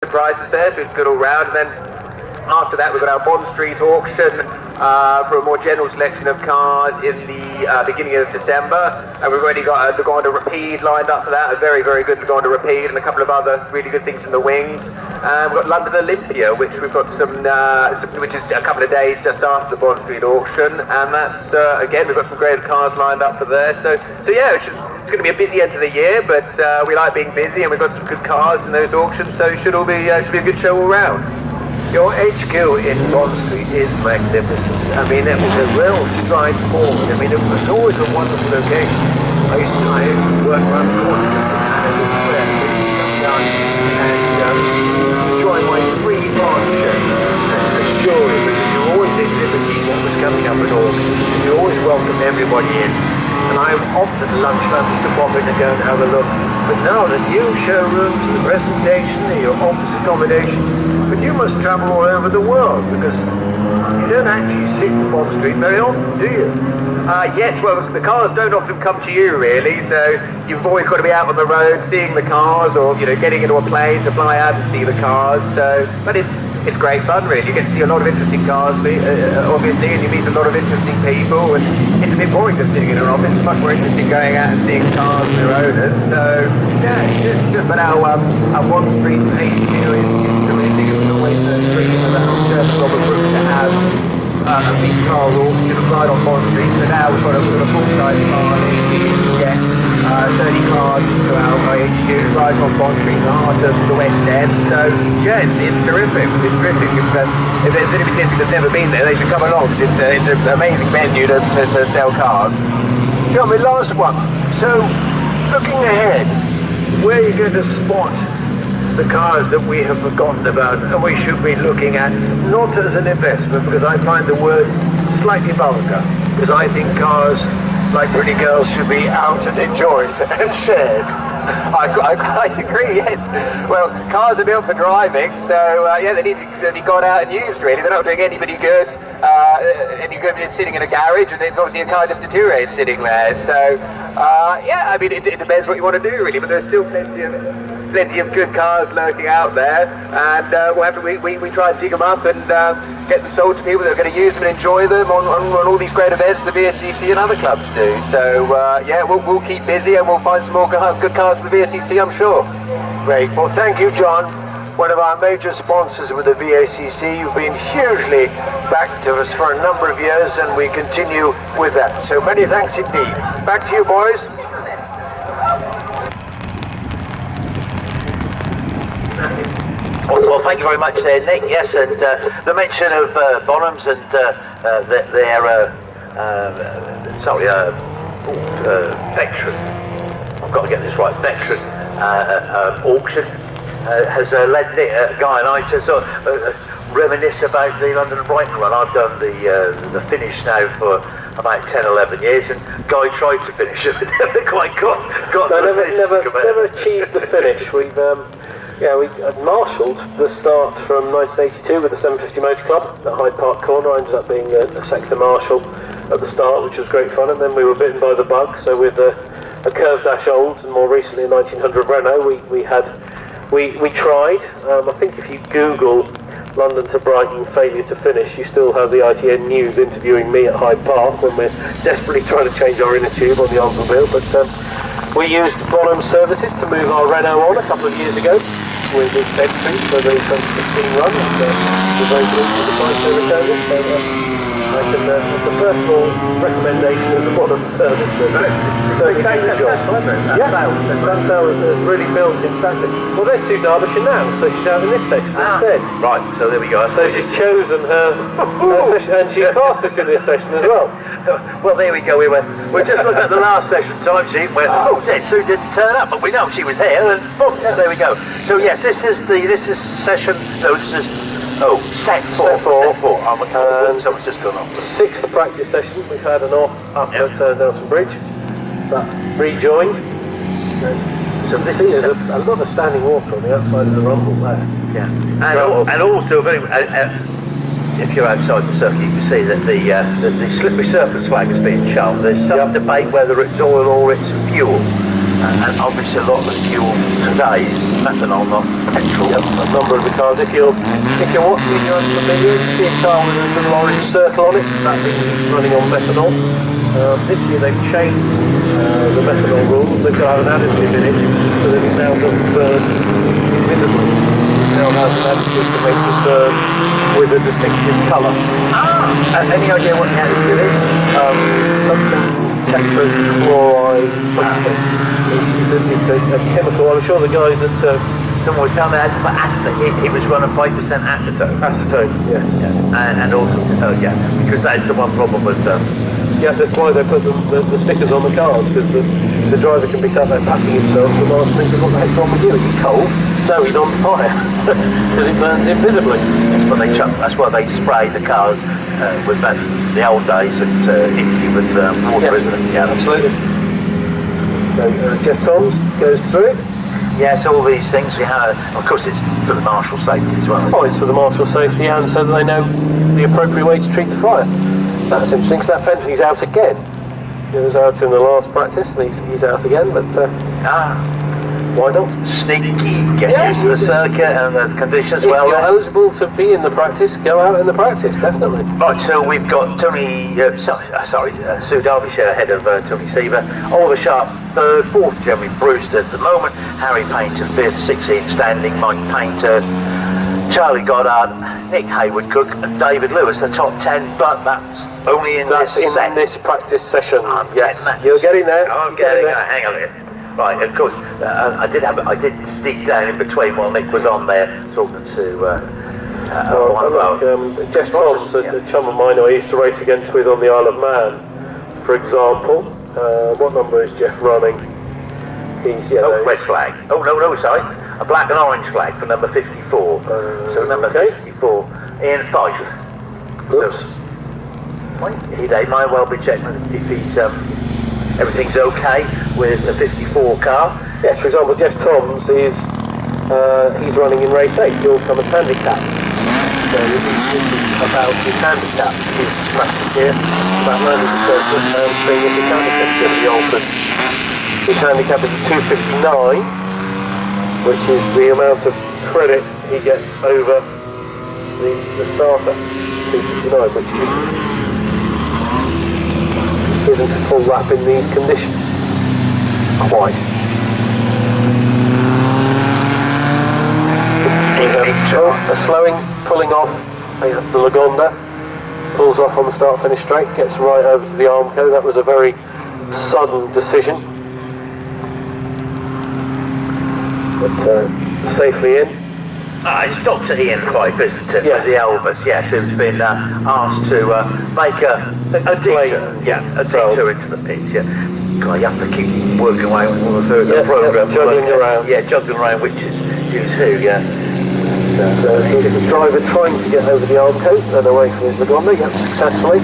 the prices there, so it's good all round. And then after that, we've got our Bond Street auction for a more general selection of cars in the beginning of December, and we've already got a Lagonda Rapide lined up for that, a very, very good Lagonda Rapide, and a couple of other really good things in the wings. We've got London Olympia, which we've got some, which is a couple of days just after the Bond Street auction, and that's, again, we've got some great cars lined up for there. So yeah, it's going to be a busy end of the year, but we like being busy, and we've got some good cars in those auctions, so it should be a good show all round. Your HQ in Bond Street is magnificent. I mean, it was a real stride forward. I mean, it was always a wonderful location. I used to work around the corner and it was where I come down and join my free art show and assure you, because you're always exhibiting what was coming up in August. You always welcome everybody in. And I'm often at lunchtime to pop in and go and have a look. But now the new showrooms, the presentation, your office accommodation, but you must travel all over the world because you don't actually sit in Bond Street very often, do you? Yes, well, the cars don't often come to you, really, so you've always got to be out on the road seeing the cars, or, you know, getting into a plane to fly out and see the cars, so, but it's great fun, really. You get to see a lot of interesting cars, obviously, and you meet a lot of interesting people, and it's a bit boring just sitting in an office. It's much more interesting going out and seeing cars and their owners, so, yeah, it's good. But our Bond Street HQ is terrific. It was always a dream of Robert Brooks to have a big car auction right on Bond Street, so now we've got a full-size car here to get 30 cars to our HQ right on Bond Street, the heart of the West End. So yeah, it's terrific. It's terrific. If there's anybody listening that's never been there, they should come along. It's an amazing venue to sell cars. Tell me, last one. So, looking ahead, where are you going to spot the cars that we have forgotten about and we should be looking at, not as an investment, because I find the word slightly vulgar, because I think cars, like pretty girls, should be out and enjoyed and shared. I quite agree, yes. Well, cars are built for driving, so yeah, they need to be got out and used, really. They're not doing anybody good. Just sitting in a garage, and obviously a car just deteriorates sitting there. So yeah, I mean, it depends what you want to do, really. But there's still plenty of good cars lurking out there, and we'll have to we try and dig them up and get them sold to people that are going to use them and enjoy them on all these great events the VSCC and other clubs do. So yeah, we'll keep busy, and we'll find some more good cars for the VSCC, I'm sure. Great. Well, thank you, John. One of our major sponsors with the VSCC. You've been hugely back to us for a number of years, and we continue with that. So many thanks indeed. Back to you, boys. Well, thank you very much there, Nick. Yes, and the mention of Bonhams and veteran, I've got to get this right, veteran auction has led Guy and I to sort of reminisce about the London Brighton run. I've done the finish now for about 10-11 years, and Guy tried to finish it, but never quite got never achieved the finish. We've we marshalled the start from 1982 with the 750 Motor Club at Hyde Park Corner. I ended up being a sector marshal at the start, which was great fun, and then we were bitten by the bug. So with a Curve Dash Olds, and more recently a 1900 Renault, we tried. I think if you Google London to Brighton failure to finish, you still have the ITN News interviewing me at Hyde Park when we're desperately trying to change our inner tube on the automobile. But we used Bonham Services to move our Renault on a couple of years ago with its entry for the 2016 run, and we're very pleased with the price they returned it. So it's a personal recommendation of the Bonham service. So thank you, John. That sale has really built in stature. Well, there's Sue Derbyshire now, so she's out in this section instead. Right, so there we go. So she's chosen her session, and she's passed us in this session as well. Well, there we go. We're just looking at the last session time sheet. Oh, yeah, Sue didn't turn up, but we know she was here, and there we go. So yes, this is session. No, this is set four. Someone's just gone off. Sixth practice session. We've had an off up at Nelson Bridge, but rejoined. So this is a lot of standing water on the outside of the rumble there. Yeah, and also very. If you're outside the circuit, you can see that the slippery surface flag has been shoved. There's some debate whether it's oil or it's fuel. And obviously a lot of the fuel today is methanol, not petrol. Yep, a number of the cars. If you're watching the video, you see a car with a little orange circle on it. That means it's running on methanol. This year they've changed the methanol rules. They've got to have an additive in it so that it now doesn't burn invisibly. It now has an additive to make it burn with a distinctive colour. Any idea what the additive is? Something tetrachloride something. It's a chemical. I'm sure the guys at Someone was telling me that for acetone, he was running 5% acetone. acetone, yeah. And also, because that's the one problem with Yeah, that's why they put the stickers on the cars, because the driver can be sat there patting himself and I'm thinking, what the heck's wrong with you? Is he cold? No, he's on fire, because it burns invisibly. That's why they spray the cars with the old days at Italy with water, isn't it? Yeah, absolutely. So Jeff Toms goes through it. Yes, all these things we have, of course it's for the marshal safety as well. Oh, it's for the marshal safety and so that they know the appropriate way to treat the fire. That's interesting, because that Bentley's out again. He was out in the last practice and he's out again, but why not? Sneaky, get used to the circuit and the conditions If well. you're eligible to be in the practice, go out in the practice, definitely. Right, so we've got Sue Derbyshire ahead of Tony Seaver, Oliver Sharp third, fourth Jeremy Brewster at the moment, Harry Painter fifth, 16 standing, Mike Painter, Charlie Goddard, Nick Hayward Cook and David Lewis, the top 10, but that's only in this practice session. Yes, you're getting there. I'm getting there. Hang on a minute. Right, of course, I did sneak down in between while Nick was on there talking to one of our... Jeff Toms, a chum of mine who I used to race against with on the Isle of Man, for example. What number is Jeff running? He's red flag. Oh, no, sorry. A black and orange flag for number 54. So number 54, Ian Fife. Oops. So, they might well be checking if he's... everything's okay with the 54 car. Yes, for example, Jeff Toms is he's running in race 8, the all-comers handicap. So this is about his handicap, his practice here, about learning the circuit and seeing if his handicap is going to be altered. His handicap is 259, which is the amount of credit he gets over the starter, 259, which isn't a full lap in these conditions. Quite. A slowing, pulling off the Lagonda, pulls off on the start-finish straight, gets right over to the Armco. That was a very sudden decision, but safely in. It's Dr. Ian Fife, isn't it? Yes. The Elvis, yes, who's been asked to make a detour into the pits. Yeah. God, you have to keep working away on the program. Juggling around. Yeah, juggling around, which is who, yeah. So here's the driver trying to get over the Armco and away from his Lagonda, yep, successfully. I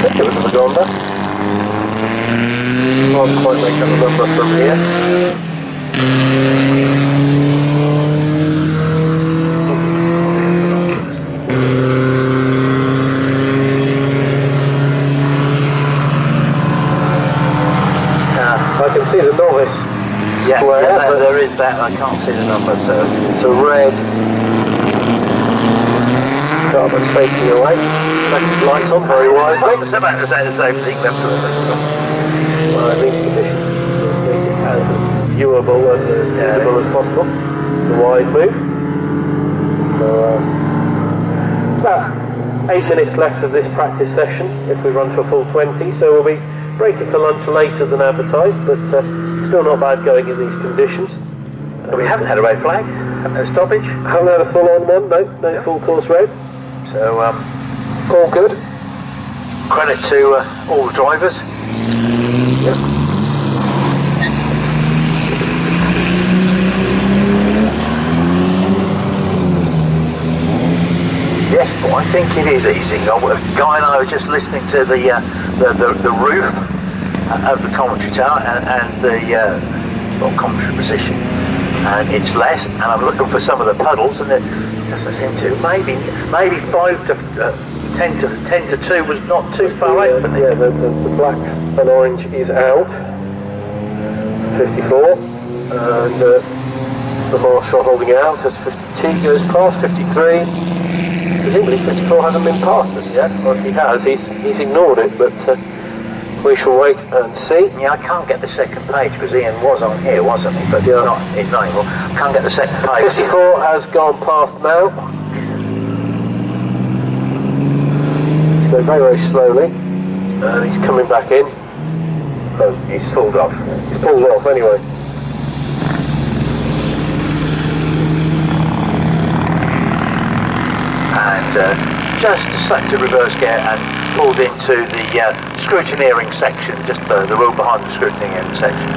think it was a Lagonda. Can't quite make out the number from here. I can see the novice square, but there is that. I can't see the number, so it's a red carbon facing away. That's lights on very wisely. It's about to say the same thing. Well, in these conditions, make it as viewable and as visible as possible. It's a wise move. So it's about 8 minutes left of this practice session if we run to a full 20, so we'll be breaking for lunch later than advertised, but still not bad going in these conditions. We haven't had a red flag, no stoppage. Haven't had a full-on one, no full course red. So all good. Credit to all the drivers. Yep. Yes, but I think it is easy. Guy and I were just listening to the roof of the commentary tower and the commentary position, and it's less. And I'm looking for some of the puddles, and it doesn't seem to. Maybe 5 to 10 to 2 was not too far away. Yeah, the black and orange is out. 54, and the marshal holding out as 52 goes past 53. Presumably 54 hasn't been passed as yet, or if he has, he's ignored it, but we shall wait and see. Yeah, I can't get the second page because Ian was on here, wasn't he? But yeah. He's not anymore. Can't get the second page. 54 has gone past now. He's going very, very slowly, and he's coming back in. Oh, he's pulled off. He's pulled off anyway. And just slapped a reverse gear and pulled into the scrutineering section, just the route behind the scrutineering section.